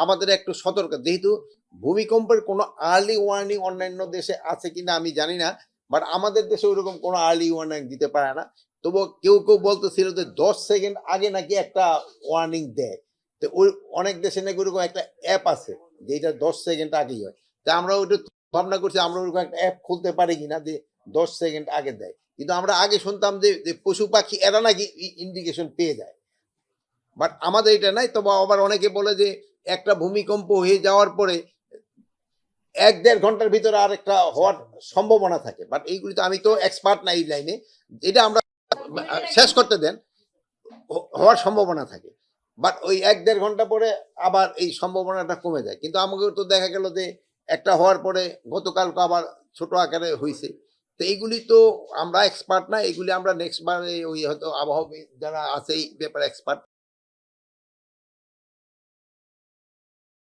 আমাদের একটু সতর্ক, যেহেতু ভূমিকম্পের কোনো আর্লি ওয়ার্নিং অন্যান্য দেশে আছে কিনা আমি জানি না, বাট আমাদের দেশে ওইরকম কোনো আর্লি ওয়ার্নিং দিতে পারে না। তবু কেউ কেউ বলতেছিল যে 10 সেকেন্ড আগে নাকি একটা ওয়ার্নিং দেয়। তো ওই অনেক দেশে নাকি ওরকম একটা অ্যাপ আছে যেটা 10 সেকেন্ড আগেই হয়। তা আমরা ওইটা ভাবনা করছি আমরা ওরকম একটা অ্যাপ খুলতে পারি কিনা যে 10 সেকেন্ড আগে দেয়। কিন্তু আমরা আগে শুনতাম যে পশু পাখি এরা নাকি ইন্ডিকেশন পেয়ে যায়, বাট আমাদের এটা নাই। তবে আবার অনেকে বলে যে একটা ভূমিকম্প হয়ে যাওয়ার পরে 1-1.5 ঘন্টার ভিতরে আর একটা হওয়ার সম্ভাবনা থাকে, বাট এইগুলি তো আমি তো এক্সপার্ট না এই লাইনে। এটা আমরা শেষ করতে দেন, হওয়ার সম্ভাবনা থাকে, বাট ওই 1-1.5 ঘন্টা পরে আবার এই সম্ভাবনাটা কমে যায়। কিন্তু আমাকে তো দেখা গেল যে একটা হওয়ার পরে গতকালকে আবার ছোট আকারে হয়েছে। তো এইগুলি তো আমরা এক্সপার্ট না, এগুলি আমরা নেক্সট বারে ওই হয়তো আবহাওয়া যারা আছে এই ব্যাপারে এক্সপার্ট